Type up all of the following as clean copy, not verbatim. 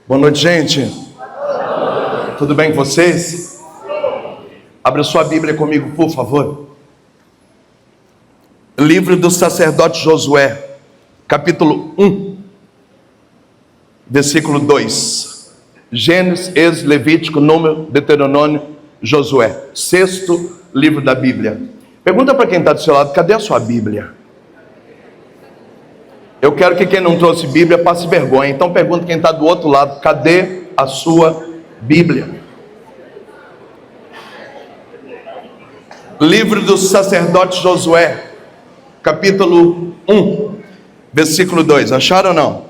Boa noite, gente. Tudo bem com vocês? Abra sua Bíblia comigo, por favor. Livro do sacerdote Josué, capítulo 1, versículo 2. Gênesis, Êxodo, Levítico, Número, Deuteronômio, Josué. Sexto livro da Bíblia. Pergunta para quem está do seu lado, cadê a sua Bíblia? Eu quero que quem não trouxe Bíblia passe vergonha. Então pergunta quem está do outro lado, cadê a sua Bíblia? Livro do sacerdote Josué, capítulo 1, versículo 2. Acharam ou não?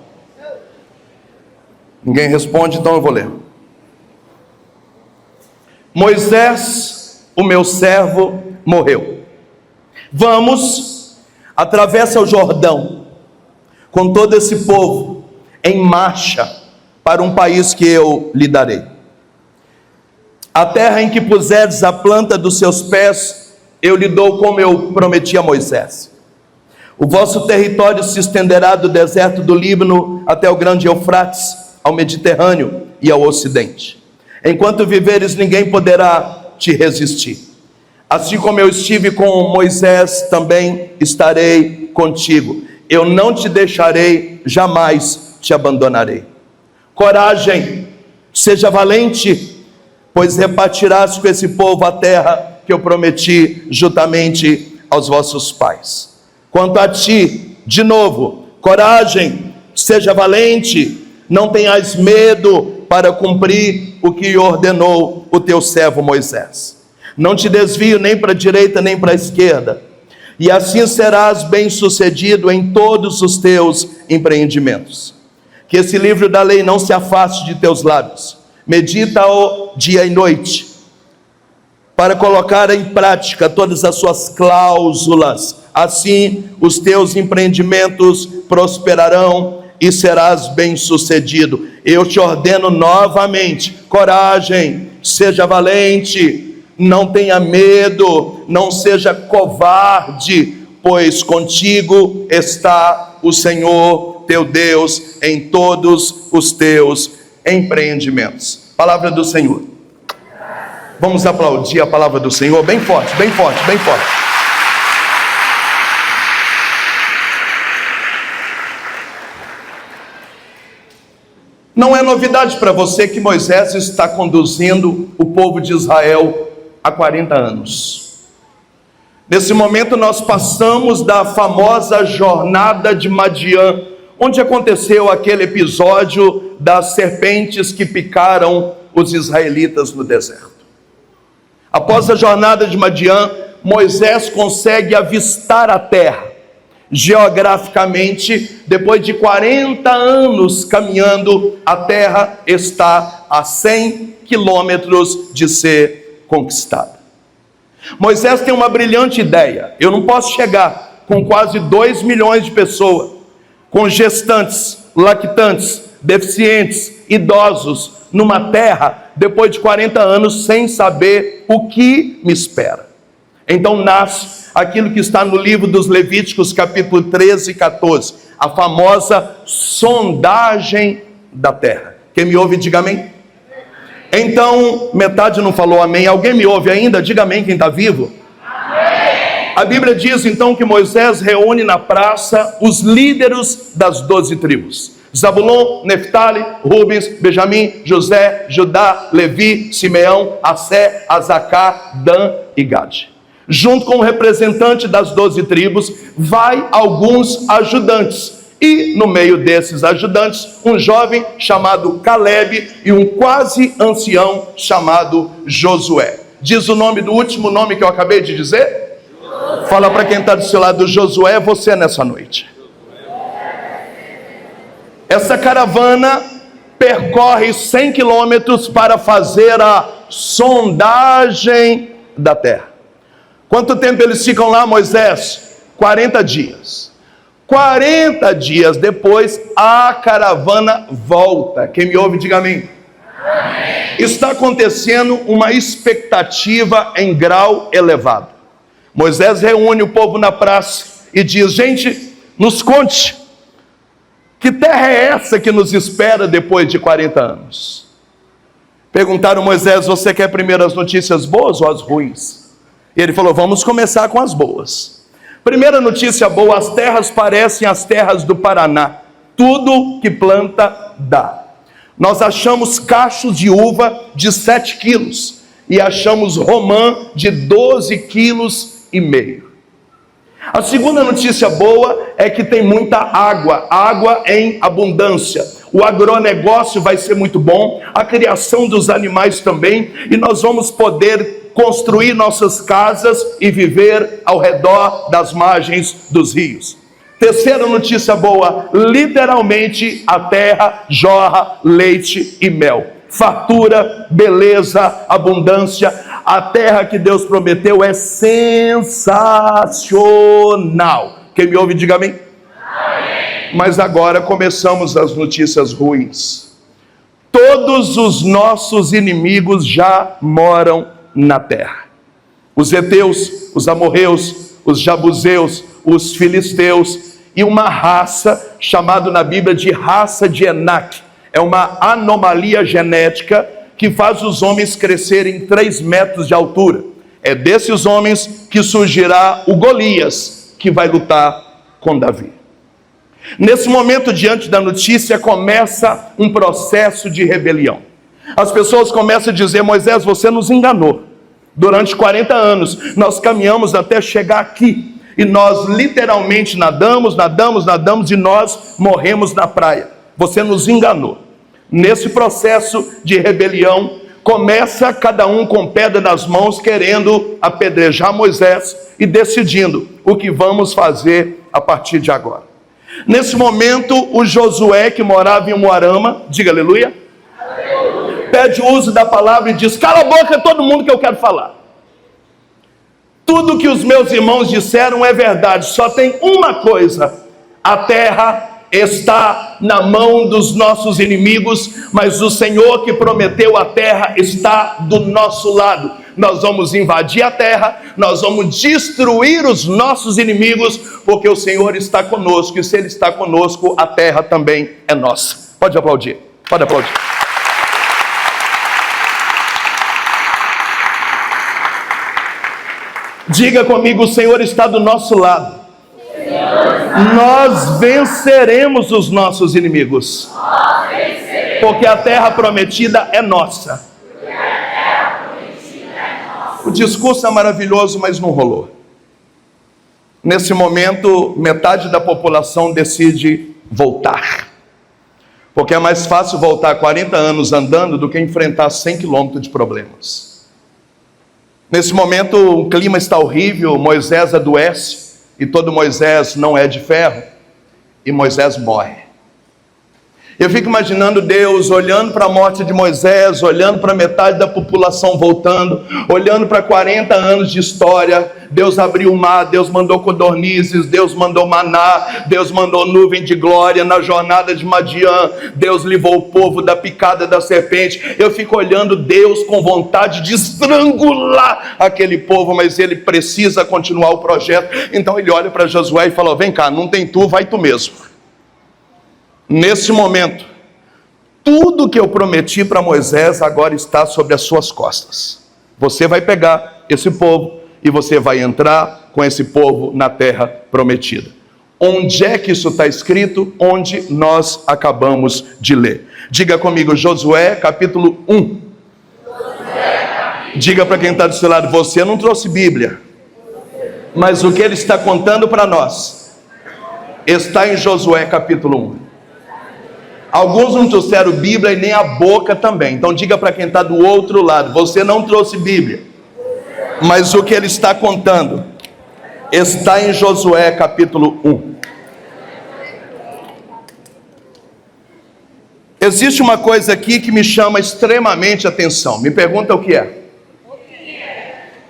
Ninguém responde, então eu vou ler. Moisés, o meu servo, morreu. Vamos, atravessa o Jordão com todo esse povo em marcha para um país que eu lhe darei. A terra em que puseres a planta dos seus pés, eu lhe dou como eu prometi a Moisés. O vosso território se estenderá do deserto do Líbano até o grande Eufrates, ao Mediterrâneo e ao ocidente. Enquanto viveres, ninguém poderá te resistir. Assim como eu estive com Moisés, também estarei contigo. Eu não te deixarei, jamais te abandonarei. Coragem, seja valente, pois repartirás com esse povo a terra que eu prometi juntamente aos vossos pais. Quanto a ti, de novo, coragem, seja valente, não tenhas medo para cumprir o que ordenou o teu servo Moisés. Não te desvio nem para a direita nem para a esquerda, e assim serás bem-sucedido em todos os teus empreendimentos. Que esse livro da lei não se afaste de teus lábios. Medita-o dia e noite, para colocar em prática todas as suas cláusulas. Assim os teus empreendimentos prosperarão e serás bem-sucedido. Eu te ordeno novamente, coragem, seja valente, não tenha medo, não seja covarde, pois contigo está o Senhor teu Deus em todos os teus empreendimentos. Palavra do Senhor. Vamos aplaudir a palavra do Senhor bem forte, bem forte, bem forte. Não é novidade para você que Moisés está conduzindo o povo de Israel há 40 anos. Nesse momento nós passamos da famosa jornada de Madiã, onde aconteceu aquele episódio das serpentes que picaram os israelitas no deserto. Após a jornada de Madiã, Moisés consegue avistar a terra. Geograficamente, depois de 40 anos caminhando, a terra está a 100 quilômetros de ser conquistada. Moisés tem uma brilhante ideia. Eu não posso chegar com quase 2 milhões de pessoas, com gestantes, lactantes, deficientes, idosos, numa terra, depois de 40 anos, sem saber o que me espera. Então nasce aquilo que está no livro dos Levíticos, capítulo 13 e 14, a famosa sondagem da terra. Quem me ouve, diga amém. Então, metade não falou amém. Alguém me ouve ainda? Diga amém quem está vivo. Amém. A Bíblia diz então que Moisés reúne na praça os líderes das 12 tribos. Zabulon, Neftali, Rubens, Benjamim, José, Judá, Levi, Simeão, Assé, Azacá, Dan e Gade. Junto com o representante das 12 tribos, vai alguns ajudantes. E no meio desses ajudantes, um jovem chamado Caleb e um quase ancião chamado Josué. Diz o nome do último nome que eu acabei de dizer? Josué. Fala para quem está do seu lado, Josué é você nessa noite. Essa caravana percorre 100 quilômetros para fazer a sondagem da terra. Quanto tempo eles ficam lá, Moisés? 40 dias. 40 dias depois, a caravana volta. Quem me ouve, diga amém. Amém. Está acontecendo uma expectativa em grau elevado. Moisés reúne o povo na praça e diz: gente, nos conte, Que terra é essa que nos espera depois de 40 anos? Perguntaram a Moisés: você quer primeiro as notícias boas ou as ruins? E ele falou: vamos começar com as boas. Primeira notícia boa: as terras parecem as terras do Paraná. Tudo que planta dá. Nós achamos cachos de uva de 7 quilos e achamos romã de 12,5 quilos. A segunda notícia boa é que tem muita água, água em abundância. O agronegócio vai ser muito bom, a criação dos animais também, e nós vamos poder construir nossas casas e viver ao redor das margens dos rios. Terceira notícia boa: literalmente a terra jorra leite e mel. Fartura, beleza, abundância. A terra que Deus prometeu é sensacional. Quem me ouve, diga amém. Amém. Mas agora começamos as notícias ruins. Todos os nossos inimigos já moram na terra. Os heteus, os amorreus, os jabuseus, os filisteus e uma raça chamada na Bíblia de raça de Enac. É uma anomalia genética que faz os homens crescerem 3 metros de altura. É desses homens que surgirá o Golias, que vai lutar com Davi. Nesse momento, diante da notícia, começa um processo de rebelião. As pessoas começam a dizer: Moisés, você nos enganou. Durante 40 anos, nós caminhamos até chegar aqui. E nós literalmente nadamos e nós morremos na praia. Você nos enganou. Nesse processo de rebelião, começa cada um com pedra nas mãos, querendo apedrejar Moisés e decidindo o que vamos fazer a partir de agora. Nesse momento, o Josué, que morava em Umuarama, diga aleluia, pede o uso da palavra e diz: cala a boca todo mundo que eu quero falar. Tudo que os meus irmãos disseram é verdade, só tem uma coisa: a terra está na mão dos nossos inimigos, mas o Senhor que prometeu a terra está do nosso lado. Nós vamos invadir a terra, nós vamos destruir os nossos inimigos, porque o Senhor está conosco, e se Ele está conosco, a terra também é nossa. Pode aplaudir, pode aplaudir. Diga comigo: o Senhor está do nosso lado. Nós venceremos os nossos inimigos, porque a terra prometida é nossa. O discurso é maravilhoso, mas não rolou. Nesse momento, metade da população decide voltar, porque é mais fácil voltar 40 anos andando do que enfrentar 100 quilômetros de problemas. Nesse momento, o clima está horrível, Moisés adoece. E todo Moisés não é de ferro, e Moisés morre. Eu fico imaginando Deus olhando para a morte de Moisés, olhando para metade da população voltando, olhando para 40 anos de história. Deus abriu o mar, Deus mandou codornizes, Deus mandou maná, Deus mandou nuvem de glória na jornada de Madiã, Deus livrou o povo da picada da serpente. Eu fico olhando Deus com vontade de estrangular aquele povo, mas Ele precisa continuar o projeto. Então Ele olha para Josué e fala: vem cá, não tem tu, vai tu mesmo. Nesse momento, tudo que eu prometi para Moisés agora está sobre as suas costas. Você vai pegar esse povo e você vai entrar com esse povo na terra prometida. Onde é que isso está escrito? Onde nós acabamos de ler. Diga comigo, Josué capítulo 1. Diga para quem está do seu lado: você não trouxe Bíblia, mas o que ele está contando para nós está em Josué capítulo 1. Alguns não trouxeram Bíblia e nem a boca também. Então diga para quem está do outro lado: você não trouxe Bíblia, mas o que ele está contando está em Josué capítulo 1. Existe uma coisa aqui que me chama extremamente a atenção. Me pergunta o que é.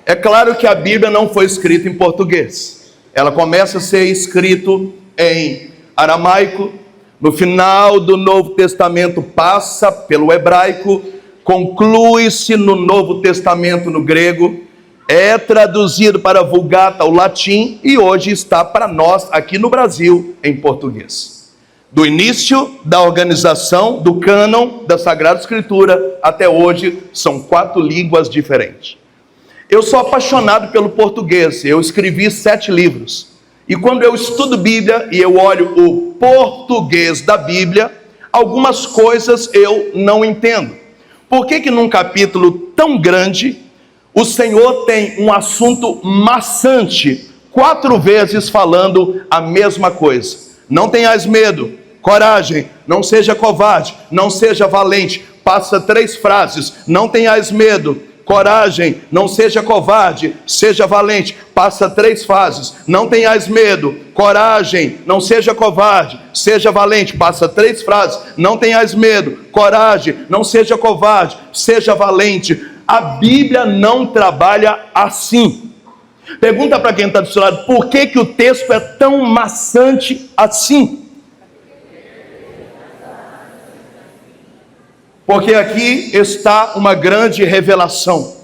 É claro que a Bíblia não foi escrita em português. Ela começa a ser escrita em aramaico. No final do Novo Testamento passa pelo hebraico, conclui-se no Novo Testamento no grego, é traduzido para a Vulgata, o latim, e hoje está para nós aqui no Brasil em português. Do início da organização do cânon da Sagrada Escritura até hoje, são 4 línguas diferentes. Eu sou apaixonado pelo português, eu escrevi 7 livros. E quando eu estudo Bíblia e eu olho o português da Bíblia, algumas coisas eu não entendo. Por que num capítulo tão grande, o Senhor tem um assunto maçante, 4 vezes falando a mesma coisa? Não tenhas medo, coragem, não seja covarde, não seja valente. Passa 3 frases: não tenhas medo, coragem, não seja covarde, seja valente. Passa 3 fases: não tenhas medo, coragem, não seja covarde, seja valente. Passa 3 frases: não tenhas medo, coragem, não seja covarde, seja valente. A Bíblia não trabalha assim. Pergunta para quem está do seu lado: por que o texto é tão maçante assim? Porque aqui está uma grande revelação.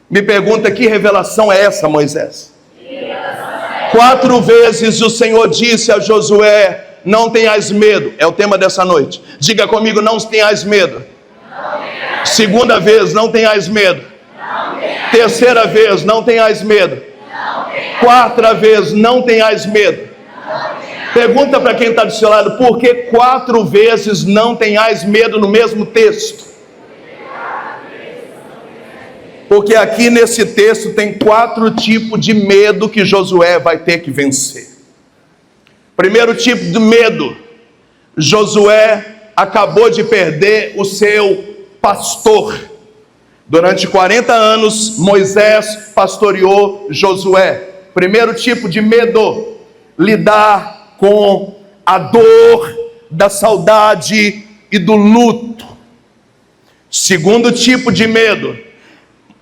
Me pergunta: que revelação é essa, Moisés? 4 vezes o Senhor disse a Josué: não tenhas medo. É o tema dessa noite. Diga comigo: não tenhas medo. Segunda vez: não tenhas medo. Terceira vez: não tenhas medo. Quarta vez: não tenhas medo. Pergunta para quem está do seu lado: por que 4 vezes não tenhais medo no mesmo texto? Porque aqui nesse texto tem 4 tipos de medo que Josué vai ter que vencer. Primeiro tipo de medo: Josué acabou de perder o seu pastor. Durante 40 anos, Moisés pastoreou Josué. Primeiro tipo de medo: lidar com a dor da saudade e do luto. Segundo tipo de medo: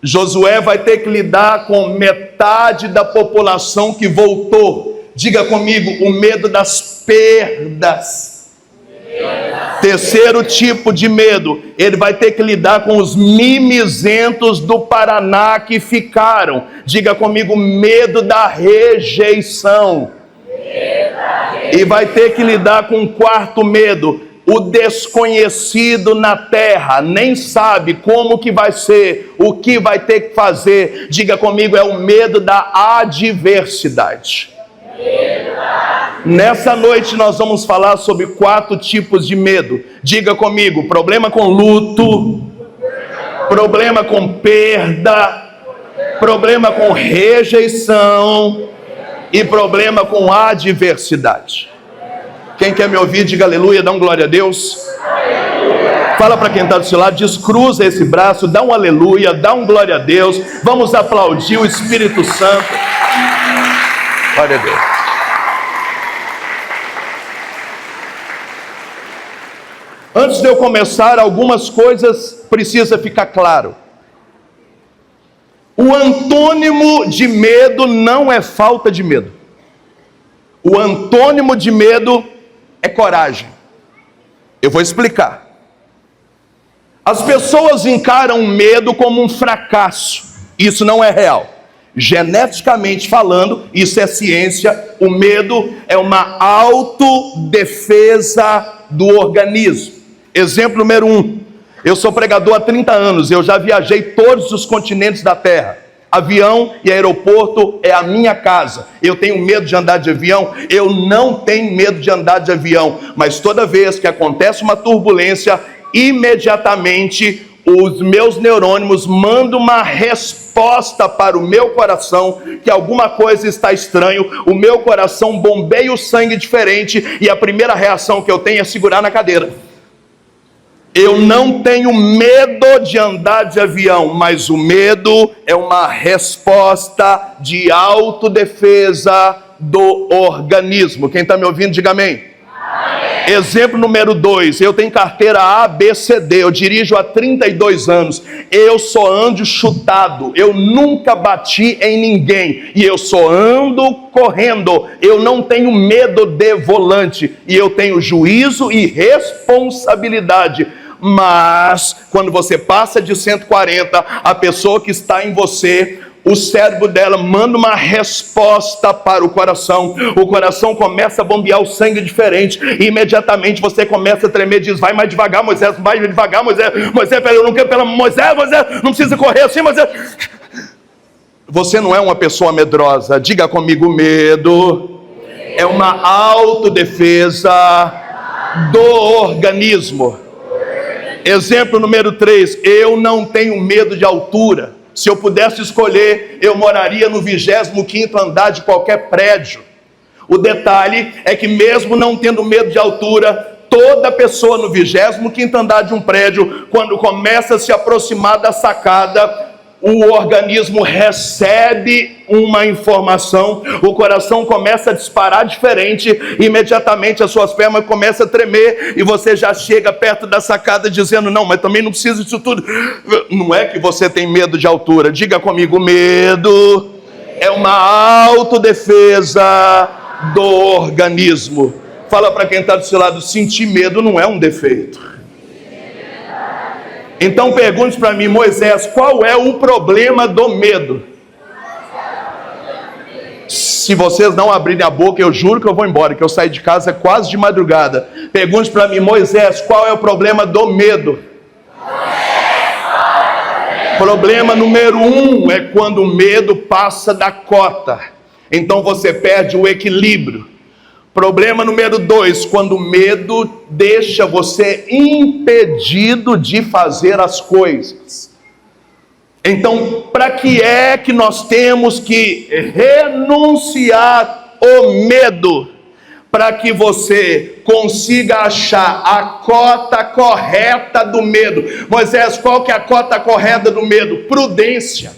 Josué vai ter que lidar com metade da população que voltou. Diga comigo: o medo das perdas. Terceiro tipo de medo: ele vai ter que lidar com os mimizentos do Paraná que ficaram. Diga comigo: medo da rejeição. E vai ter que lidar com o 4º medo: o desconhecido na terra. Nem sabe como que vai ser, o que vai ter que fazer. Diga comigo: é o medo da adversidade. Nessa noite nós vamos falar sobre 4 tipos de medo. Diga comigo: problema com luto, problema com perda, problema com rejeição e problema com adversidade. Quem quer me ouvir, diga aleluia, dá um glória a Deus. Fala para quem está do seu lado: descruza esse braço, dá um aleluia, dá um glória a Deus. Vamos aplaudir o Espírito Santo. Glória a Deus. Antes de eu começar, algumas coisas precisam ficar claro. O antônimo de medo não é falta de medo. O antônimo de medo é coragem. Eu vou explicar. As pessoas encaram o medo como um fracasso. Isso não é real. Geneticamente falando, isso é ciência. O medo é uma autodefesa do organismo. Exemplo número 1. Eu sou pregador há 30 anos. Eu já viajei todos os continentes da terra. Avião e aeroporto é a minha casa. Eu tenho medo de andar de avião? Eu não tenho medo de andar de avião. Mas toda vez que acontece uma turbulência, imediatamente os meus neurônios mandam uma resposta para o meu coração, que alguma coisa está estranho. O meu coração bombeia o sangue diferente e a primeira reação que eu tenho é segurar na cadeira. Eu não tenho medo de andar de avião, mas o medo é uma resposta de autodefesa do organismo. Quem está me ouvindo, diga amém. Amém. Exemplo número 2, eu tenho carteira ABCD, eu dirijo há 32 anos, eu só ando chutado, eu nunca bati em ninguém, e eu só ando correndo, eu não tenho medo de volante, e eu tenho juízo e responsabilidade. Mas quando você passa de 140, a pessoa que está em você o cérebro dela manda uma resposta para o coração começa a bombear o sangue diferente, e imediatamente você começa a tremer, diz: vai mais devagar, Moisés, vai devagar, Moisés, pera, eu não quero, Moisés, não precisa correr assim, Moisés. Você não é uma pessoa medrosa. Diga comigo: medo é uma autodefesa do organismo. Exemplo número 3, eu não tenho medo de altura. Se eu pudesse escolher, eu moraria no 25º andar de qualquer prédio. O detalhe é que mesmo não tendo medo de altura, toda pessoa no 25º andar de um prédio, quando começa a se aproximar da sacada, o organismo recebe uma informação, o coração começa a disparar diferente, imediatamente as suas pernas começam a tremer, e você já chega perto da sacada dizendo: não, mas também não precisa disso tudo. Não é que você tem medo de altura. Diga comigo: medo é uma autodefesa do organismo. Fala para quem está do seu lado: sentir medo não é um defeito. Então pergunte para mim: Moisés, qual é o problema do medo? Se vocês não abrirem a boca, eu juro que eu vou embora, que eu saí de casa quase de madrugada. Pergunte para mim: Moisés, qual é o problema do medo? Problema número 1 é quando o medo passa da cota. Então você perde o equilíbrio. Problema número 2, quando o medo deixa você impedido de fazer as coisas. Então, para que é que nós temos que renunciar o medo? Para que você consiga achar a cota correta do medo. Moisés, qual que é a cota correta do medo? Prudência.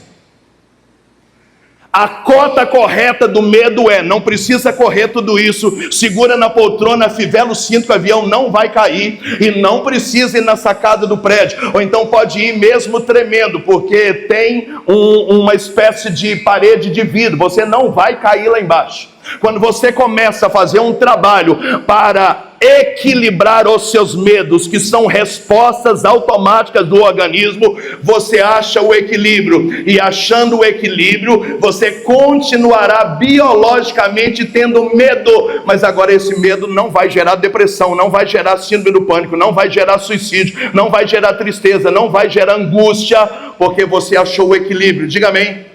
A cota correta do medo é: não precisa correr tudo isso, segura na poltrona, fivela o cinto que o avião não vai cair, e não precisa ir na sacada do prédio, ou então pode ir mesmo tremendo, porque tem uma espécie de parede de vidro, você não vai cair lá embaixo. Quando você começa a fazer um trabalho para equilibrar os seus medos, que são respostas automáticas do organismo, você acha o equilíbrio, e achando o equilíbrio, você continuará biologicamente tendo medo, mas agora esse medo não vai gerar depressão, não vai gerar síndrome do pânico, não vai gerar suicídio, não vai gerar tristeza, não vai gerar angústia, porque você achou o equilíbrio. Diga amém.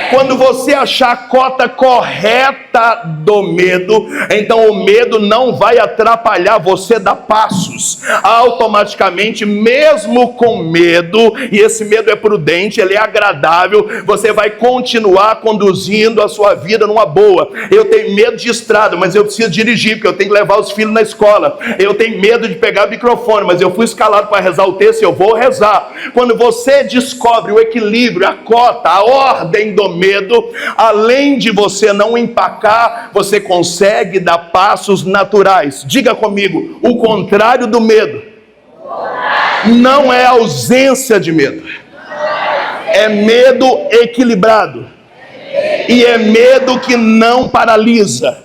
Quando você achar a cota correta do medo, então o medo não vai atrapalhar você dar passos. Automaticamente, mesmo com medo, e esse medo é prudente, ele é agradável, você vai continuar conduzindo a sua vida numa boa. Eu tenho medo de estrada, mas eu preciso dirigir, porque eu tenho que levar os filhos na escola. Eu tenho medo de pegar o microfone, mas eu fui escalado para rezar o texto, eu vou rezar. Quando você descobre o equilíbrio, a cota, a ordem do medo, além de você não empacar, você consegue dar passos naturais. Diga comigo: o contrário do medo não é ausência de medo, é medo equilibrado, e é medo que não paralisa.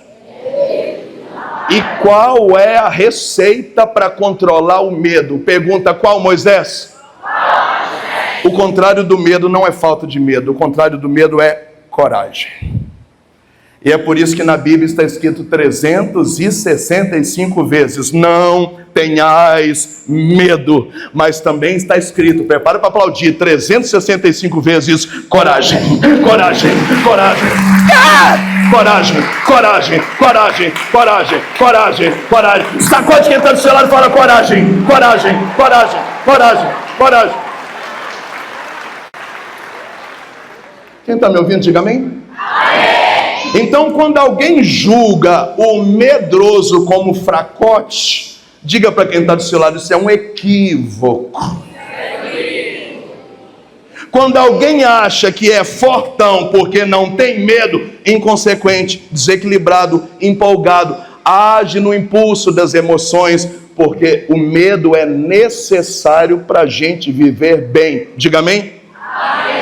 E qual é a receita para controlar o medo? Pergunta: qual, Moisés? O contrário do medo não é falta de medo, o contrário do medo é coragem. E é por isso que na Bíblia está escrito 365 vezes: não tenhais medo. Mas também está escrito, prepara para aplaudir, 365 vezes: coragem, coragem, coragem. Coragem, coragem, coragem, coragem, coragem, coragem. Sacode quem está do seu lado e fala: coragem, coragem, coragem, coragem, coragem. Quem está me ouvindo, diga amém. Amém. Então, quando alguém julga o medroso como fracote, diga para quem está do seu lado: isso é um equívoco. Quando alguém acha que é fortão porque não tem medo, inconsequente, desequilibrado, empolgado, age no impulso das emoções, porque o medo é necessário para a gente viver bem. Diga amém.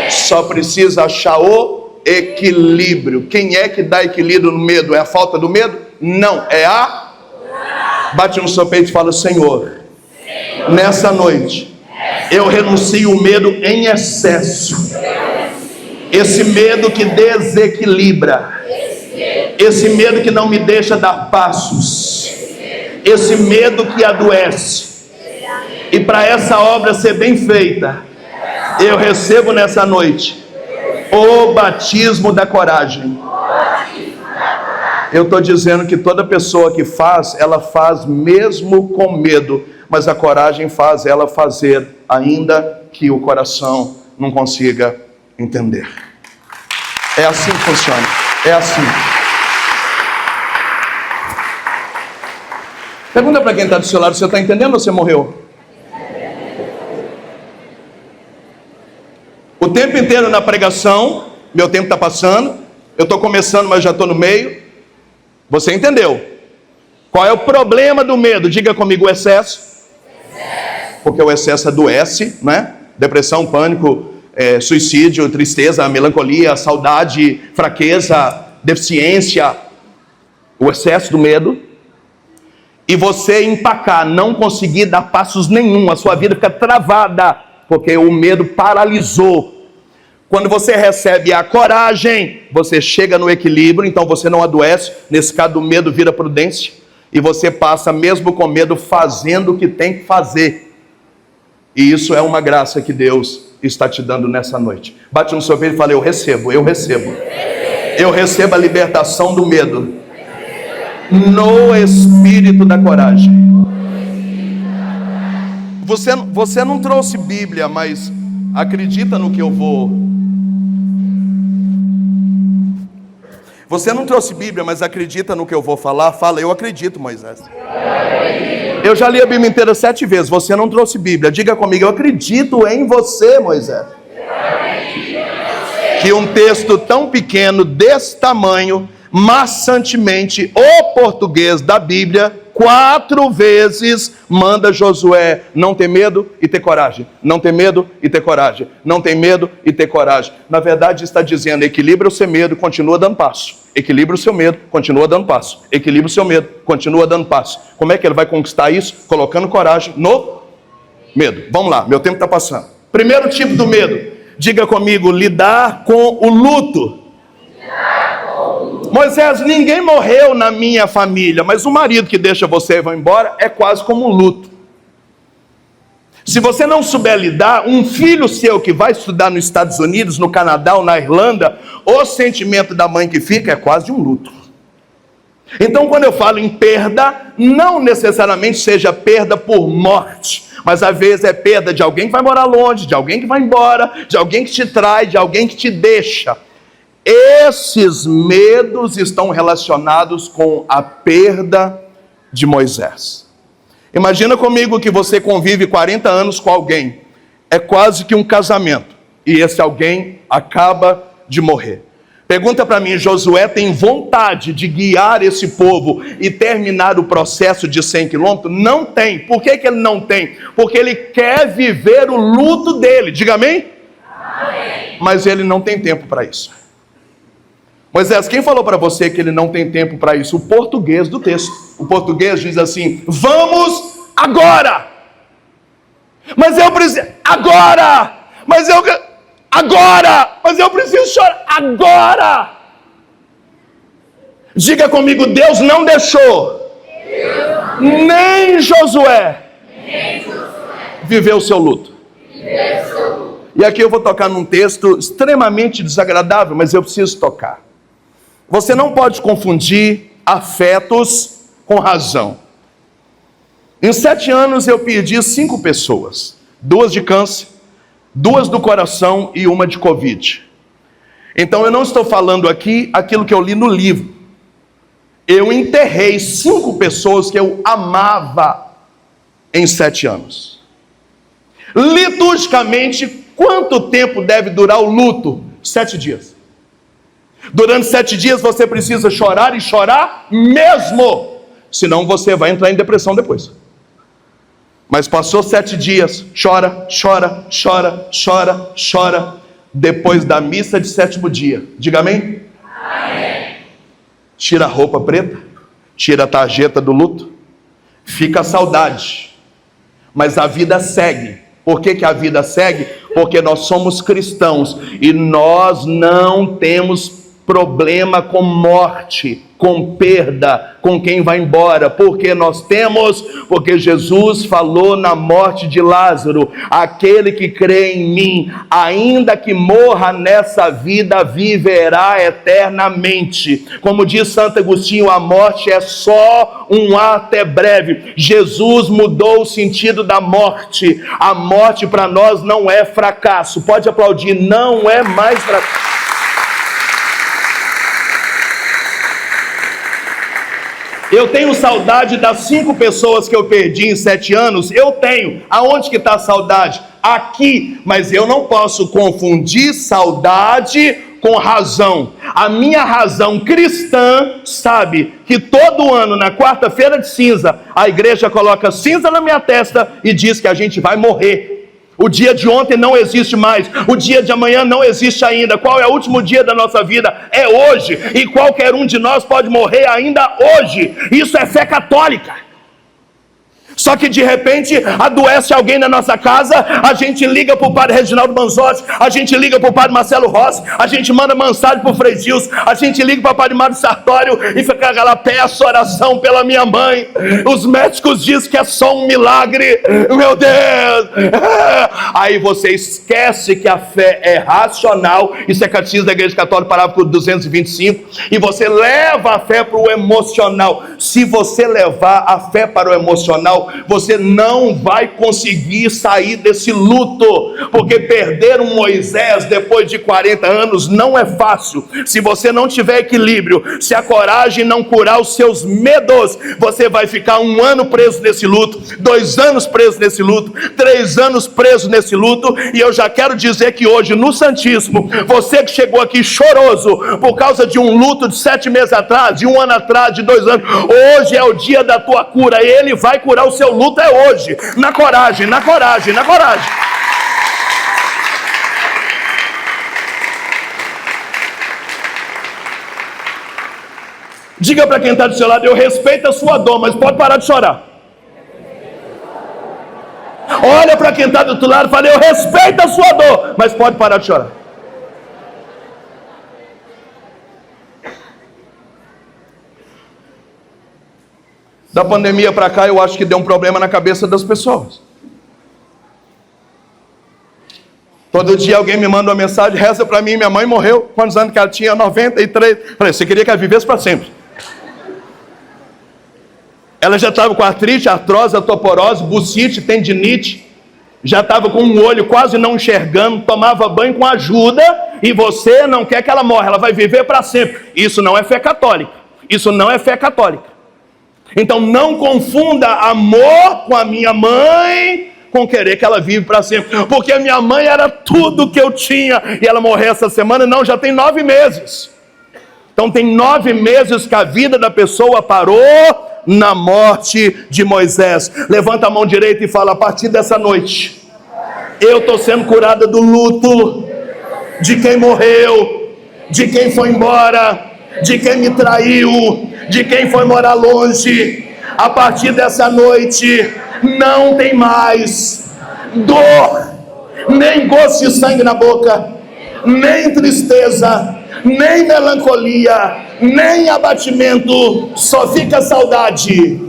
Só precisa achar o equilíbrio. Quem é que dá equilíbrio no medo? É a falta do medo? Não, é a... Bate no seu peito e fala: Senhor, nessa noite eu renuncio o medo em excesso esse medo que desequilibra, esse medo que não me deixa dar passos, esse medo que adoece. E para essa obra ser bem feita, eu recebo nessa noite o batismo da coragem. Eu estou dizendo que toda pessoa que faz, ela faz mesmo com medo, mas a coragem faz ela fazer, ainda que o coração não consiga entender. É assim que funciona, é assim. Pergunta para quem está do seu lado, você está entendendo ou você morreu? O tempo inteiro na pregação, meu tempo está passando, eu estou começando, mas já estou no meio. Você entendeu? Qual é o problema do medo? Diga comigo: o excesso. Porque o excesso adoece, né? Depressão, pânico, suicídio, tristeza, melancolia, saudade, fraqueza, deficiência. O excesso do medo. E você empacar, não conseguir dar passos nenhum, a sua vida fica travada, porque o medo paralisou. Quando você recebe a coragem, você chega no equilíbrio, então você não adoece. Nesse caso do medo vira prudência, e você passa mesmo com medo fazendo o que tem que fazer. E isso é uma graça que Deus está te dando nessa noite. Bate no seu peito e fala: eu recebo, eu recebo. Eu recebo a libertação do medo no espírito da coragem. Você não trouxe Bíblia, mas acredita no que eu vou. Você não trouxe Bíblia, mas acredita no que eu vou falar. Fala: eu acredito, Moisés. Eu já li a Bíblia inteira 7 vezes. Você não trouxe Bíblia. Diga comigo: eu acredito em você, Moisés. Que um texto tão pequeno, desse tamanho, maçantemente, o português da Bíblia, 4 vezes manda Josué não ter medo e ter coragem. Não ter medo e ter coragem. Não ter medo e ter coragem. Na verdade está dizendo: equilibra o seu medo, continua dando passo. Equilibra o seu medo, continua dando passo. Equilibra o seu medo, continua dando passo. Como é que ele vai conquistar isso? Colocando coragem no medo. Vamos lá, meu tempo está passando. Primeiro tipo do medo. Diga comigo: lidar com o luto. Moisés, ninguém morreu na minha família, mas o marido que deixa você e vai embora é quase como um luto. Se você não souber lidar, um filho seu que vai estudar nos Estados Unidos, no Canadá ou na Irlanda, o sentimento da mãe que fica é quase um luto. Então, quando eu falo em perda, não necessariamente seja perda por morte, mas às vezes é perda de alguém que vai morar longe, de alguém que vai embora, de alguém que te trai, de alguém que te deixa. Esses medos estão relacionados com a perda de Moisés. Imagina comigo que você convive 40 anos com alguém. É quase que um casamento. E esse alguém acaba de morrer. Pergunta para mim: Josué tem vontade de guiar esse povo e terminar o processo de 100 quilômetros? Não tem. Por que ele não tem? Porque ele quer viver o luto dele. Diga amém? Amém. Mas ele não tem tempo para isso. Moisés, quem falou para você que ele não tem tempo para isso? O português do texto. O português diz assim: vamos agora. Mas eu preciso agora. Mas eu preciso chorar agora. Diga comigo: Deus não deixou nem Josué viver o seu luto. E aqui eu vou tocar num texto extremamente desagradável, mas eu preciso tocar. Você não pode confundir afetos com razão. Em 7 anos eu perdi 5 pessoas. 2 de câncer, 2 do coração e 1 de Covid. Então eu não estou falando aqui aquilo que eu li no livro. Eu enterrei 5 pessoas que eu amava em 7 anos. Liturgicamente, quanto tempo deve durar o luto? 7 dias. Durante 7 dias você precisa chorar e chorar mesmo. Senão você vai entrar em depressão depois. Mas passou 7 dias, chora, chora, chora, chora, chora. Depois da missa de 7º dia. Diga amém? Amém. Tira a roupa preta, tira a tarjeta do luto, fica a saudade. Mas a vida segue. Por que que a vida segue? Porque nós somos cristãos e nós não temos problema com morte, com perda, com quem vai embora. Porque nós temos, porque Jesus falou na morte de Lázaro: aquele que crê em mim, ainda que morra nessa vida, viverá eternamente. Como diz Santo Agostinho, a morte é só um ato breve. Jesus mudou o sentido da morte. A morte para nós não é fracasso. Pode aplaudir, não é mais fracasso. Eu tenho saudade das 5 pessoas que eu perdi em 7 anos. Eu tenho. Aonde que está a saudade? Aqui. Mas eu não posso confundir saudade com razão. A minha razão cristã sabe que todo ano, na quarta-feira de cinza, a igreja coloca cinza na minha testa e diz que a gente vai morrer. O dia de ontem não existe mais. O dia de amanhã não existe ainda. Qual é o último dia da nossa vida? É hoje. E qualquer um de nós pode morrer ainda hoje. Isso é fé católica. Só que de repente adoece alguém na nossa casa, a gente liga para o padre Reginaldo Manzotti, a gente liga para o padre Marcelo Rossi, a gente manda mensagem para o Frei Gilson, a gente liga para o padre Mário Sartório e fica lá: peço oração pela minha mãe. Os médicos dizem que é só um milagre. Meu Deus! Aí você esquece que a fé é racional. Isso é Catecismo da Igreja Católica, parágrafo 225. E você leva a fé para o emocional. Se você levar a fé para o emocional, você não vai conseguir sair desse luto, porque perder um Moisés depois de 40 anos não é fácil. Se você não tiver equilíbrio, se a coragem não curar os seus medos, você vai ficar 1 ano preso nesse luto, 2 anos preso nesse luto, 3 anos preso nesse luto. E eu já quero dizer que hoje no Santíssimo, você que chegou aqui choroso por causa de um luto de 7 meses atrás, de 1 ano atrás, de 2 anos, hoje é o dia da tua cura. Ele vai curar o seu luto, é hoje. Na coragem, na coragem, na coragem. Diga para quem está do seu lado: eu respeito a sua dor, mas pode parar de chorar. Olha para quem está do outro lado e fala: eu respeito a sua dor, mas pode parar de chorar. Da pandemia para cá, eu acho que deu um problema na cabeça das pessoas. Todo dia alguém me manda uma mensagem: reza para mim, minha mãe morreu. Quantos anos que ela tinha? 93. Falei: você queria que ela vivesse para sempre. Ela já estava com artrite, artrose, osteoporose, bursite, tendinite. Já estava com um olho quase não enxergando, tomava banho com ajuda, e você não quer que ela morra, ela vai viver para sempre. Isso não é fé católica. Isso não é fé católica. Então não confunda amor com a minha mãe com querer que ela vive para sempre. Porque a minha mãe era tudo que eu tinha e ela morreu essa semana. Não, já tem 9 meses. Então tem 9 meses que a vida da pessoa parou na morte de Moisés. Levanta a mão direita e fala: a partir dessa noite eu estou sendo curada do luto de quem morreu, de quem foi embora, de quem me traiu, de quem foi morar longe. A partir dessa noite não tem mais dor, nem gosto de sangue na boca, nem tristeza, nem melancolia, nem abatimento. Só fica saudade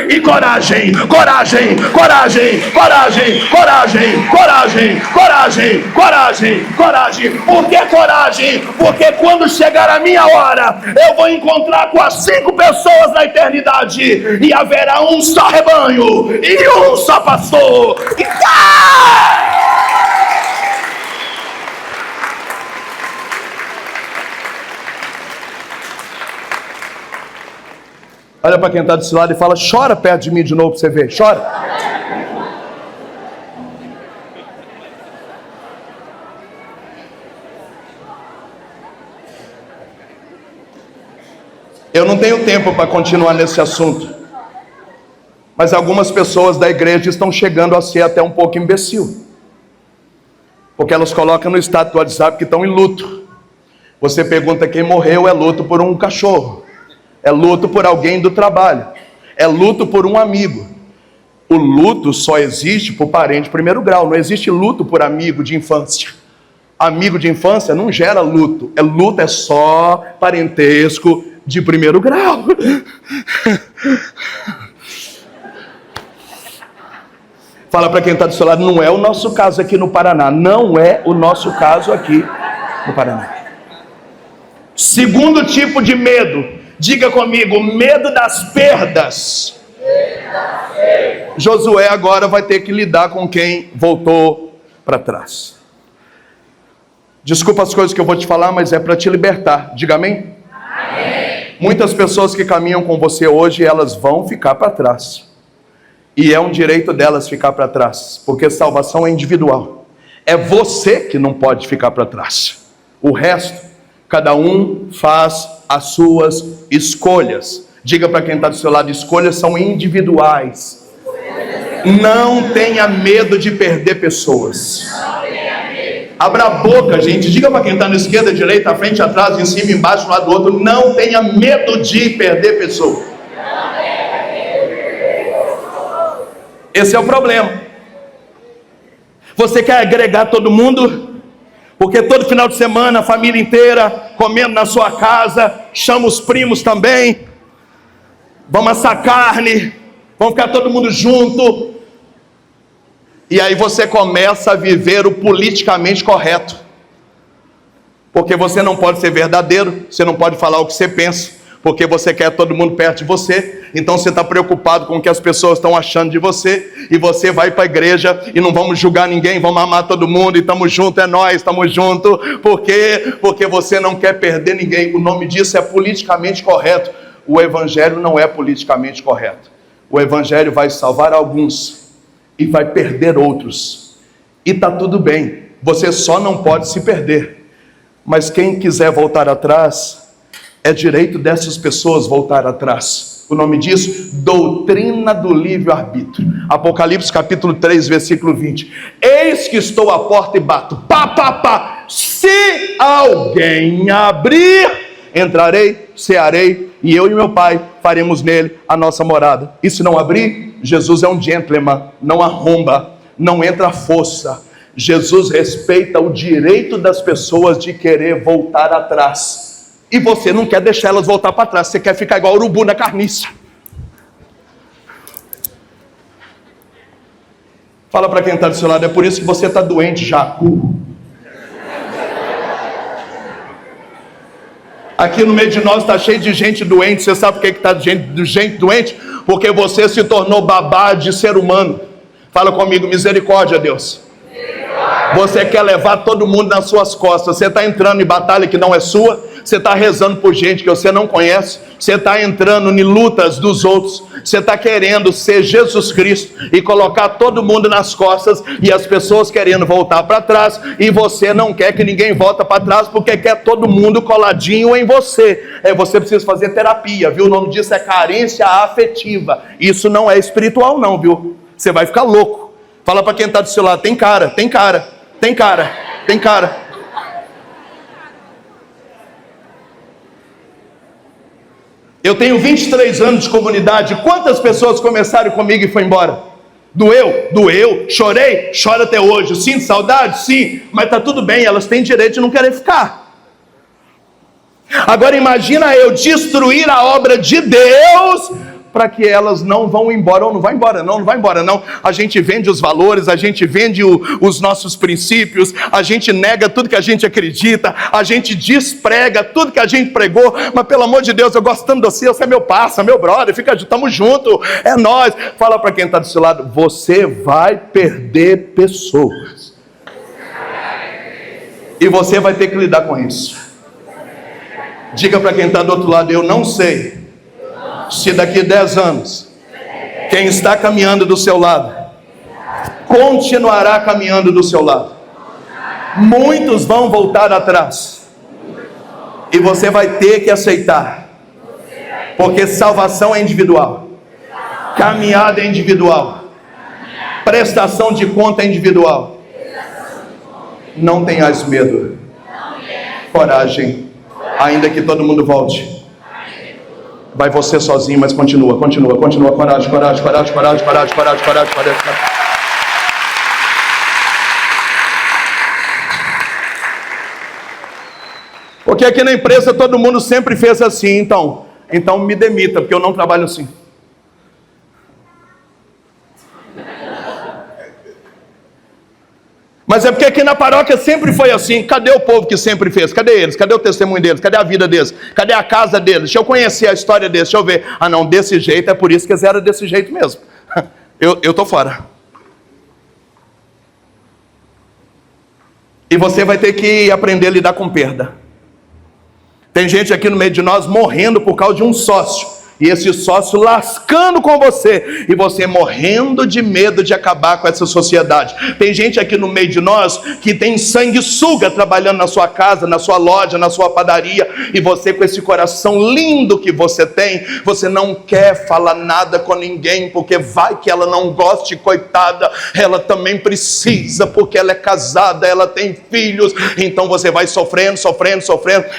e coragem, coragem, coragem, coragem, coragem, coragem, coragem, coragem, coragem. Por que coragem? Porque quando chegar a minha hora, eu vou encontrar com as 5 pessoas na eternidade, e haverá um só rebanho e um só pastor. Olha para quem está do seu lado e fala: chora perto de mim de novo para você ver. Chora. Eu não tenho tempo para continuar nesse assunto, mas algumas pessoas da igreja estão chegando a ser até um pouco imbecil, porque elas colocam no status do WhatsApp que estão em luto. Você pergunta quem morreu, é luto por um cachorro, é luto por alguém do trabalho, é luto por um amigo. O luto só existe por parente de primeiro grau, não existe luto por amigo de infância. Amigo de infância não gera luto. Luto é só parentesco de primeiro grau. Fala para quem está do seu lado, não é o nosso caso aqui no Paraná. Não é o nosso caso aqui no Paraná. Segundo tipo de medo, diga comigo, medo das perdas. Josué agora vai ter que lidar com quem voltou para trás. Desculpa as coisas que eu vou te falar, mas é para te libertar. Diga amém? Amém. Muitas pessoas que caminham com você hoje, elas vão ficar para trás. E é um direito delas ficar para trás, porque salvação é individual. É você que não pode ficar para trás. O resto, cada um faz as suas escolhas. Diga para quem está do seu lado, escolhas são individuais. Não tenha medo de perder pessoas. Abra a boca, gente. Diga para quem está na esquerda, direita, à frente, atrás, em cima, embaixo, do lado do outro. Não tenha medo de perder pessoas. Esse é o problema. Você quer agregar todo mundo? Porque todo final de semana, a família inteira comendo na sua casa, chama os primos também. Vamos assar carne, vamos ficar todo mundo junto. E aí você começa a viver o politicamente correto. Porque você não pode ser verdadeiro, você não pode falar o que você pensa, porque você quer todo mundo perto de você. Então você está preocupado com o que as pessoas estão achando de você, e você vai para a igreja e não vamos julgar ninguém, vamos amar todo mundo e estamos juntos, é nós, estamos juntos. Porque você não quer perder ninguém. O nome disso é politicamente correto. O evangelho não é politicamente correto. O evangelho vai salvar alguns e vai perder outros. E está tudo bem, você só não pode se perder. Mas quem quiser voltar atrás, é direito dessas pessoas voltar atrás. O nome disso, doutrina do livre-arbítrio. Apocalipse capítulo 3, versículo 20. Eis que estou à porta e bato. Pá, pá, pá. Se alguém abrir, entrarei, cearei, e eu e meu pai faremos nele a nossa morada. E se não abrir, Jesus é um gentleman, não arromba, não entra à força. Jesus respeita o direito das pessoas de querer voltar atrás. E você não quer deixar elas voltar para trás, você quer ficar igual urubu na carniça. Fala para quem está do seu lado, é por isso que você está doente, Jacu. Aqui no meio de nós está cheio de gente doente. Você sabe por que está gente doente? Porque você se tornou babá de ser humano. Fala comigo, misericórdia, Deus. Você quer levar todo mundo nas suas costas. Você está entrando em batalha que não é sua. Você está rezando por gente que você não conhece. Você está entrando em lutas dos outros. Você está querendo ser Jesus Cristo e colocar todo mundo nas costas, e as pessoas querendo voltar para trás, e você não quer que ninguém volte para trás, porque quer todo mundo coladinho em você. Você precisa fazer terapia, viu? O nome disso é carência afetiva. Isso não é espiritual não, viu? Você vai ficar louco. Fala para quem está do seu lado, tem cara, tem cara, tem cara, tem cara. Eu tenho 23 anos de comunidade. Quantas pessoas começaram comigo e foi embora? Doeu? Doeu. Chorei? Choro até hoje. Sinto saudade? Sim. Mas está tudo bem, elas têm direito de não querer ficar. Agora imagina eu destruir a obra de Deus para que elas não vão embora. Ou não vai embora não, não vai embora não. A gente vende os valores, a gente vende os nossos princípios, a gente nega tudo que a gente acredita, a gente desprega tudo que a gente pregou. Mas pelo amor de Deus, eu gosto tanto de você é meu parça, meu brother, estamos juntos, é nós. Fala para quem está do seu lado, você vai perder pessoas. E você vai ter que lidar com isso. Diga para quem está do outro lado, eu não sei se daqui 10 anos, quem está caminhando do seu lado, continuará caminhando do seu lado. Muitos vão voltar atrás. E você vai ter que aceitar. Porque salvação é individual. Caminhada é individual. Prestação de conta é individual. Não tenhas medo. Coragem. Ainda que todo mundo volte. Vai você sozinho, mas continua. Coragem. Porque aqui na empresa todo mundo sempre fez assim, então me demita, porque eu não trabalho assim. Mas é porque aqui na paróquia sempre foi assim. Cadê o povo que sempre fez? Cadê eles? Cadê o testemunho deles? Cadê a vida deles? Cadê a casa deles? Deixa eu conhecer a história deles, deixa eu ver. Ah não, desse jeito, é por isso que eles eram desse jeito mesmo. Eu tô fora. E você vai ter que aprender a lidar com perda. Tem gente aqui no meio de nós morrendo por causa de um sócio. E esse sócio lascando com você. E você morrendo de medo de acabar com essa sociedade. Tem gente aqui no meio de nós que tem sanguessuga trabalhando na sua casa, na sua loja, na sua padaria. E você com esse coração lindo que você tem, você não quer falar nada com ninguém, porque vai que ela não goste, coitada. Ela também precisa, porque ela é casada, ela tem filhos. Então você vai sofrendo.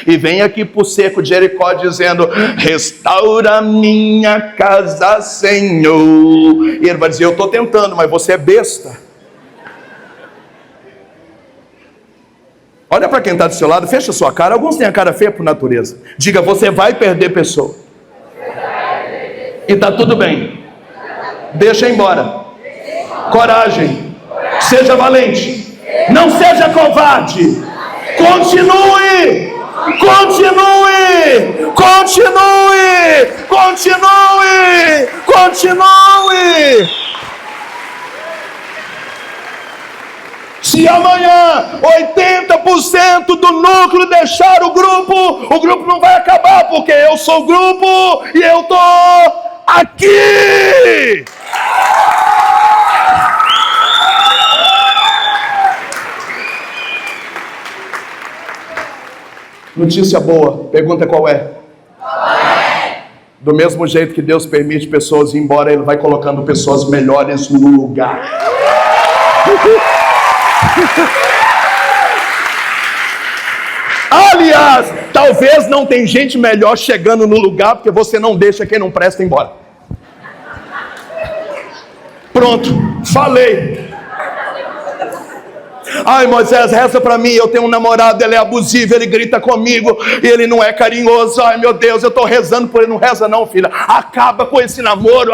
E vem aqui pro seco de Jericó dizendo: restaura minha casa, Senhor. E ele vai dizer: eu estou tentando, mas você é besta. Olha para quem está do seu lado, fecha sua cara. Alguns têm a cara feia por natureza. Diga: você vai perder pessoa. E está tudo bem. Deixa embora. Coragem. Seja valente. Não seja covarde. Continue. Se amanhã 80% do núcleo deixar o grupo não vai acabar, porque eu sou o grupo e eu tô aqui. Notícia boa, pergunta qual é? Do mesmo jeito que Deus permite pessoas ir embora, Ele vai colocando pessoas melhores no lugar. Aliás, talvez não tem gente melhor chegando no lugar, porque você não deixa quem não presta embora. Pronto, falei. Ai, Moisés, reza pra mim, eu tenho um namorado, ele é abusivo, ele grita comigo, ele não é carinhoso. Ai, meu Deus, eu tô rezando por ele. Não reza não, filha. Acaba com esse namoro,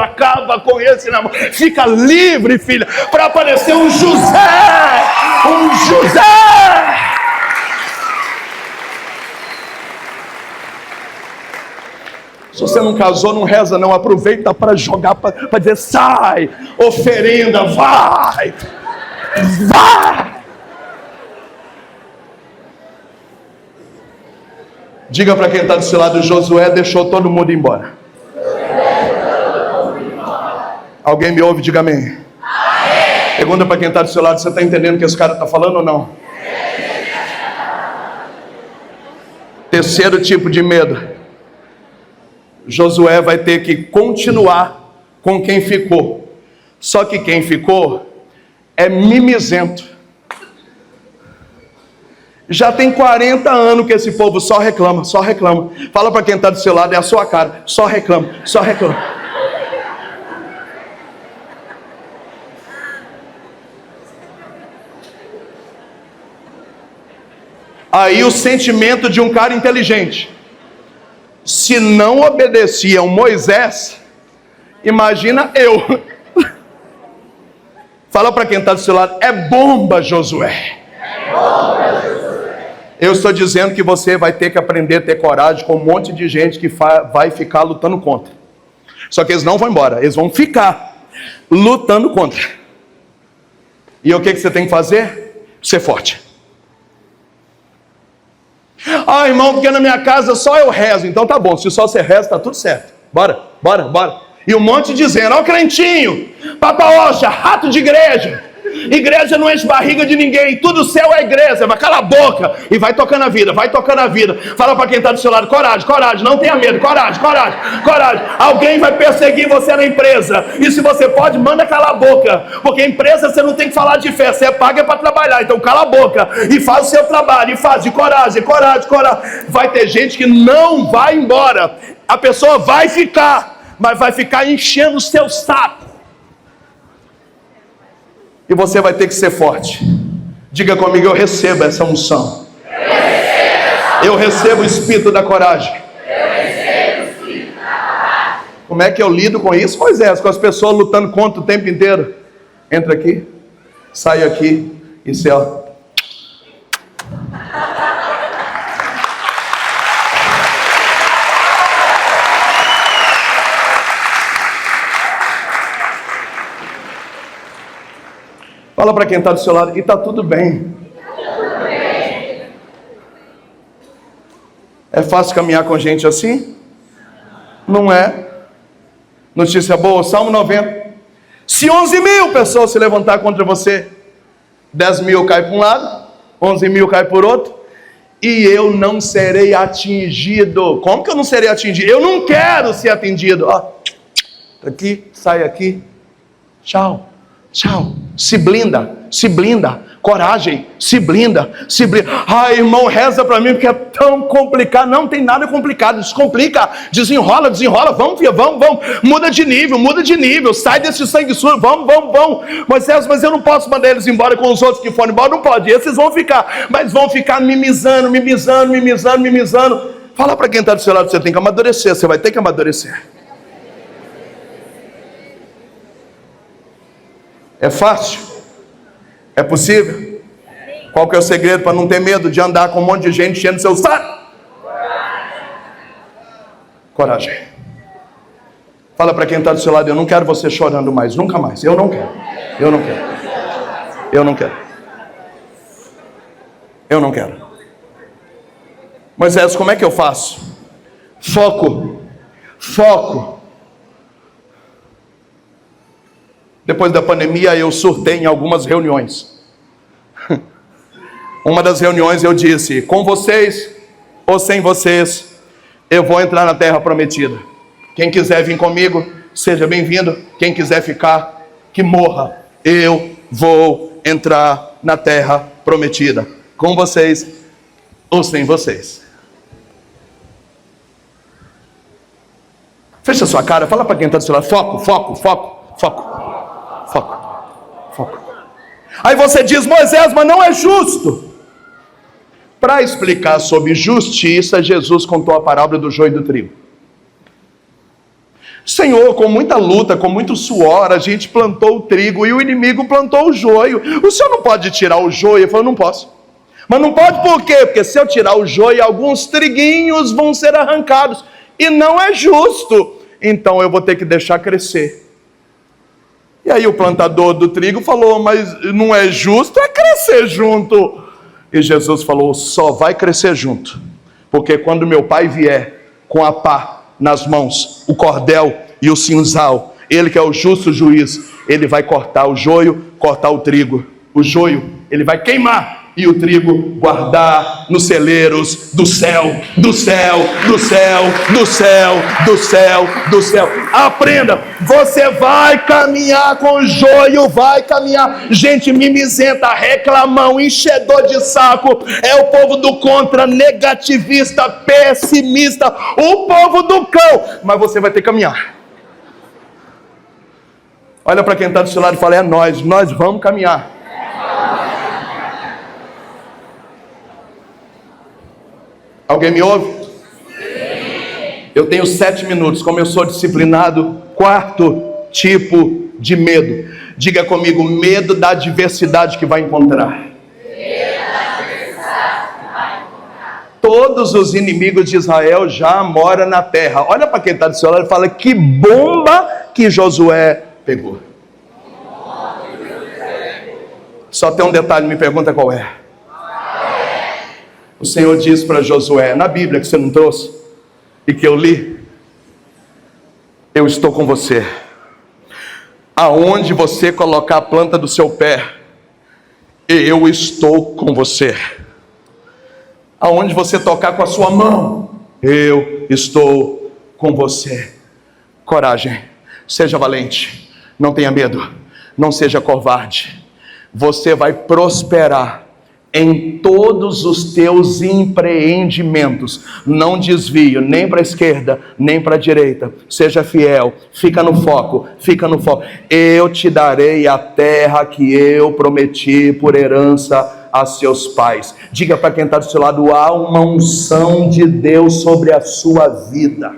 Fica livre, filha, para aparecer um José. Se você não casou, não reza não. Aproveita para jogar, para dizer: sai, oferenda, vai. Diga para quem está do seu lado: Josué deixou todo mundo embora. Alguém me ouve? Diga amém. Pergunta para quem está do seu lado: você está entendendo o que esse cara está falando ou não? Terceiro tipo de medo: Josué vai ter que continuar com quem ficou. Só que quem ficou é mimizento. Já tem 40 anos que esse povo só reclama. Fala para quem está do seu lado: é a sua cara. Só reclama. Aí o sentimento de um cara inteligente: se não obedeciam Moisés, imagina eu. Fala para quem está do seu lado: é bomba, Josué. Eu estou dizendo que você vai ter que aprender a ter coragem com um monte de gente que vai ficar lutando contra. Só que eles não vão embora, eles vão ficar lutando contra. E o que você tem que fazer? Ser forte. Ah, irmão, porque na minha casa só eu rezo. Então tá bom, se só você reza, está tudo certo. Bora. E um monte dizendo: ó, crentinho, papaocha, rato de igreja. Igreja não enche barriga de ninguém, tudo céu é igreja. Mas cala a boca e vai tocando a vida, vai tocando a vida. Fala para quem está do seu lado: coragem, coragem, não tenha medo, coragem, coragem, coragem. Alguém vai perseguir você na empresa, e se você pode, manda calar a boca, porque empresa você não tem que falar de fé, você é paga para trabalhar. Então cala a boca e faz o seu trabalho, e faz de coragem, coragem, coragem. Vai ter gente que não vai embora, a pessoa vai ficar, mas vai ficar enchendo o seu saco. E você vai ter que ser forte. Diga comigo: eu recebo essa unção. Eu recebo o espírito da coragem. Como é que eu lido com isso, Moisés? Com as pessoas lutando contra o tempo inteiro. Entra aqui, sai aqui, e você, ó. Fala para quem está do seu lado: e está tudo bem. É fácil caminhar com gente assim? Não é. Notícia boa, Salmo 90. Se 11 mil pessoas se levantar contra você, 10 mil cai para um lado, 11 mil cai por outro, e eu não serei atingido. Como que eu não serei atingido? Eu não quero ser atingido. Ó, aqui, sai aqui. Tchau, tchau. Se blinda, se blinda. Coragem, se blinda, se blinda. Ai, irmão, reza para mim porque é tão complicado. Não tem nada complicado, descomplica, desenrola, desenrola. Vamos, filha, vamos. Muda de nível, sai desse sangue sujo, vamos. Moisés, mas eu não posso mandar eles embora com os outros que foram embora. Não pode, esses vão ficar, mas vão ficar mimizando. Fala para quem está do seu lado: você tem que amadurecer, você vai ter que amadurecer. É fácil? É possível? Qual que é o segredo para não ter medo de andar com um monte de gente enchendo seu saco? Coragem. Fala para quem está do seu lado: eu não quero você chorando mais, nunca mais. Eu não quero. Moisés, como é que eu faço? Foco. Depois da pandemia eu surtei em algumas reuniões. Uma das reuniões eu disse: com vocês ou sem vocês, eu vou entrar na terra prometida. Quem quiser vir comigo, seja bem-vindo. Quem quiser ficar, que morra. Eu vou entrar na terra prometida, com vocês ou sem vocês. Fecha sua cara, fala para quem está do seu lado: foco. Aí você diz: Moisés, mas não é justo. Para explicar sobre justiça, Jesus contou a parábola do joio e do trigo. Senhor, com muita luta, com muito suor, a gente plantou o trigo e o inimigo plantou o joio. O senhor não pode tirar o joio? Ele falou: não posso. Mas não pode por quê? Porque se eu tirar o joio, alguns triguinhos vão ser arrancados. E não é justo. Então eu vou ter que deixar crescer. E aí o plantador do trigo falou: mas não é justo, é crescer junto. E Jesus falou: só vai crescer junto, porque quando meu pai vier com a pá nas mãos, o cordel e o cinzal, ele que é o justo juiz, ele vai cortar o joio, cortar o trigo. O joio ele vai queimar, e o trigo guardar nos celeiros do céu. Aprenda, você vai caminhar com o joio, vai caminhar. Gente mimizenta, reclamão, enchedor de saco, é o povo do contra, negativista, pessimista, o povo do cão. Mas você vai ter que caminhar. Olha para quem está do seu lado e fala: é nós vamos caminhar. Alguém me ouve? Sim. Eu tenho 7 minutos. Como eu sou disciplinado, 4º tipo de medo. Diga comigo: medo da adversidade que vai encontrar. Todos os inimigos de Israel já moram na terra. Olha para quem está do seu lado e fala: que bomba que Josué pegou. Só tem um detalhe, me pergunta qual é. O Senhor diz para Josué, na Bíblia que você não trouxe, e que eu li: eu estou com você. Aonde você colocar a planta do seu pé, eu estou com você. Aonde você tocar com a sua mão, eu estou com você. Coragem, seja valente, não tenha medo, não seja covarde. Você vai prosperar em todos os teus empreendimentos. Não desvio nem para a esquerda, nem para a direita. Seja fiel, fica no foco, fica no foco. Eu te darei a terra que eu prometi por herança a seus pais. Diga para quem está do seu lado: há uma unção de Deus sobre a sua vida.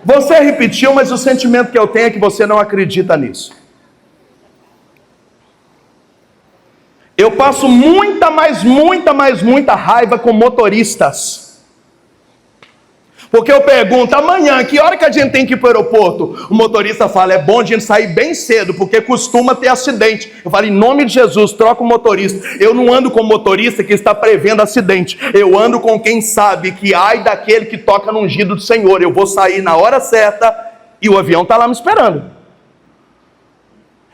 Você repetiu, mas o sentimento que eu tenho é que você não acredita nisso. Eu passo muita raiva com motoristas. Porque eu pergunto: amanhã, que hora que a gente tem que ir para o aeroporto? O motorista fala: é bom a gente sair bem cedo, porque costuma ter acidente. Eu falo: em nome de Jesus, troca o motorista. Eu não ando com motorista que está prevendo acidente. Eu ando com quem sabe que ai daquele que toca no ungido do Senhor. Eu vou sair na hora certa e o avião está lá me esperando.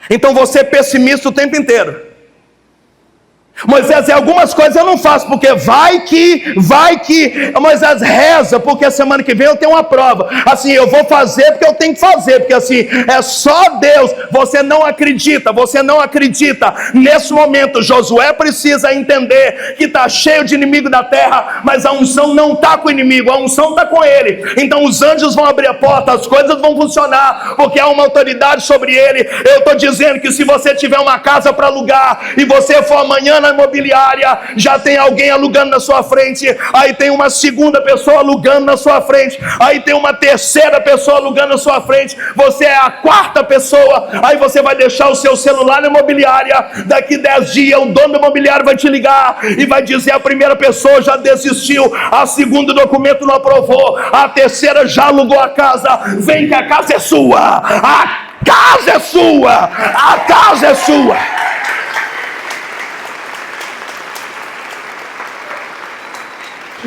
Então você é pessimista o tempo inteiro. Moisés, algumas coisas eu não faço, porque vai que, Moisés reza, porque a semana que vem eu tenho uma prova, assim, eu vou fazer porque eu tenho que fazer, porque assim, é só Deus. Você não acredita, nesse momento Josué precisa entender que está cheio de inimigo da terra, mas a unção não está com o inimigo, a unção está com ele. Então os anjos vão abrir a porta, as coisas vão funcionar, porque há uma autoridade sobre ele. Eu estou dizendo que se você tiver uma casa para alugar, e você for amanhã na imobiliária, já tem alguém alugando na sua frente, aí tem uma segunda pessoa alugando na sua frente, aí tem uma terceira pessoa alugando na sua frente, você é a quarta pessoa, aí você vai deixar o seu celular na imobiliária, daqui 10 dias o dono da imobiliária vai te ligar e vai dizer: a primeira pessoa já desistiu, a segunda documento não aprovou, a terceira já alugou a casa, vem que a casa é sua, a casa é sua, a casa é sua.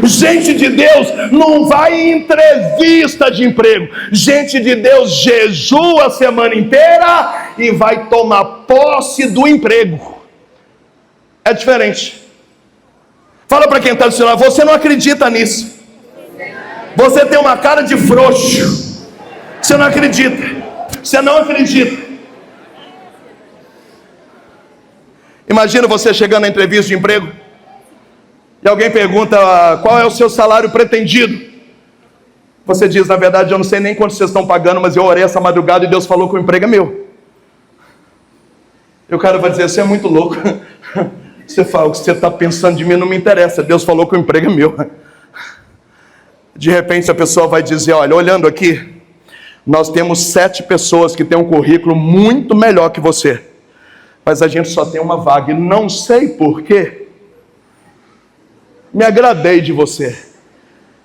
Gente de Deus não vai em entrevista de emprego. Gente de Deus jejua a semana inteira e vai tomar posse do emprego. É diferente. Fala para quem está do seu lado: você não acredita nisso. Você tem uma cara de frouxo. Você não acredita. Você não acredita. Imagina você chegando na entrevista de emprego e alguém pergunta: qual é o seu salário pretendido? Você diz: na verdade eu não sei nem quanto vocês estão pagando, mas eu orei essa madrugada e Deus falou que o emprego é meu. E o cara vai dizer: você é muito louco. Você fala: o que você está pensando de mim não me interessa, Deus falou que o emprego é meu. De repente a pessoa vai dizer: olha, olhando aqui, nós temos 7 pessoas que têm um currículo muito melhor que você, mas a gente só tem uma vaga, e não sei porquê, me agradei de você.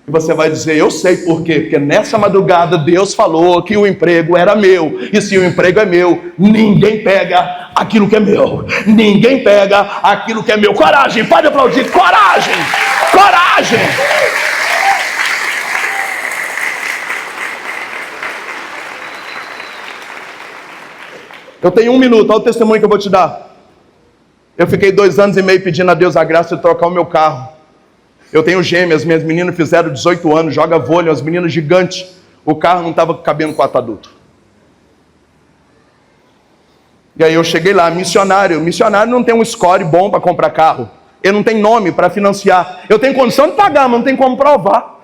E você vai dizer: eu sei por quê, porque nessa madrugada Deus falou que o emprego era meu, e se o emprego é meu, ninguém pega aquilo que é meu, ninguém pega aquilo que é meu. Coragem, pode aplaudir, coragem, coragem. Eu tenho 1 minuto, olha o testemunho que eu vou te dar. Eu fiquei 2 anos e meio pedindo a Deus a graça de trocar o meu carro. Eu tenho gêmeas, minhas meninas fizeram 18 anos, joga vôlei, as meninas gigantes. O carro não estava cabendo 4 adultos. E aí eu cheguei lá, missionário não tem um score bom para comprar carro. Ele não tem nome para financiar. Eu tenho condição de pagar, mas não tem como provar.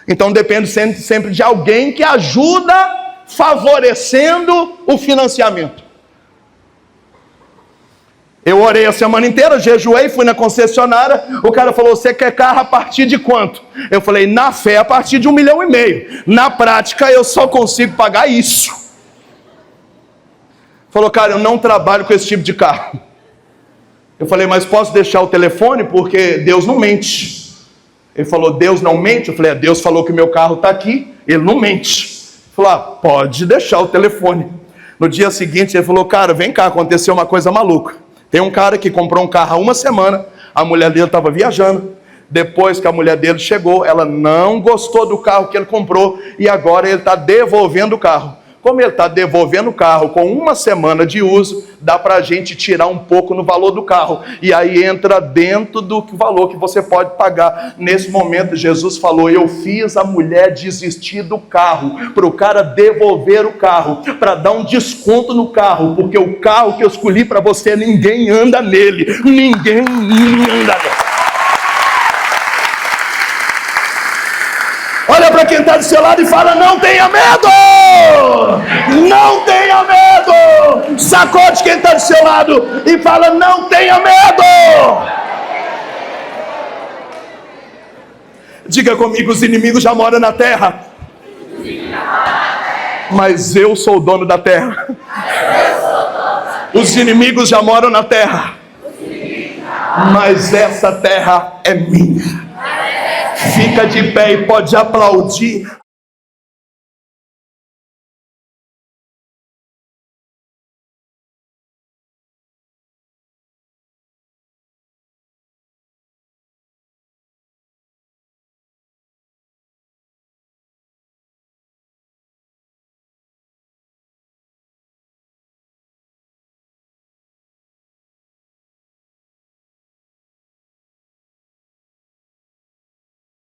Então depende sempre de alguém que ajuda favorecendo o financiamento. Eu orei a semana inteira, jejuei, fui na concessionária. O cara falou: você quer carro a partir de quanto? Eu falei: na fé a partir de 1,5 milhão. Na prática eu só consigo pagar isso. Falou: cara, eu não trabalho com esse tipo de carro. Eu falei: mas posso deixar o telefone, porque Deus não mente. Ele falou: Deus não mente? Eu falei: Deus falou que meu carro está aqui, ele não mente. Ele falou: pode deixar o telefone. No dia seguinte ele falou: cara, vem cá, aconteceu uma coisa maluca. Tem um cara que comprou um carro há 1 semana, a mulher dele estava viajando. Depois que a mulher dele chegou, ela não gostou do carro que ele comprou, e agora ele está devolvendo o carro. Como ele está devolvendo o carro com 1 semana de uso, dá para a gente tirar um pouco no valor do carro. E aí entra dentro do valor que você pode pagar. Nesse momento, Jesus falou: eu fiz a mulher desistir do carro, para o cara devolver o carro, para dar um desconto no carro, porque o carro que eu escolhi para você, ninguém anda nele. Ninguém anda nele. Olha para quem está do seu lado e fala: não tenha medo! Não tenha medo! Sacode quem está do seu lado e fala: não tenha medo! Diga comigo: os inimigos já moram na terra, mas eu sou o dono da terra. Os inimigos já moram na terra, mas essa terra é minha. Fica de pé e pode aplaudir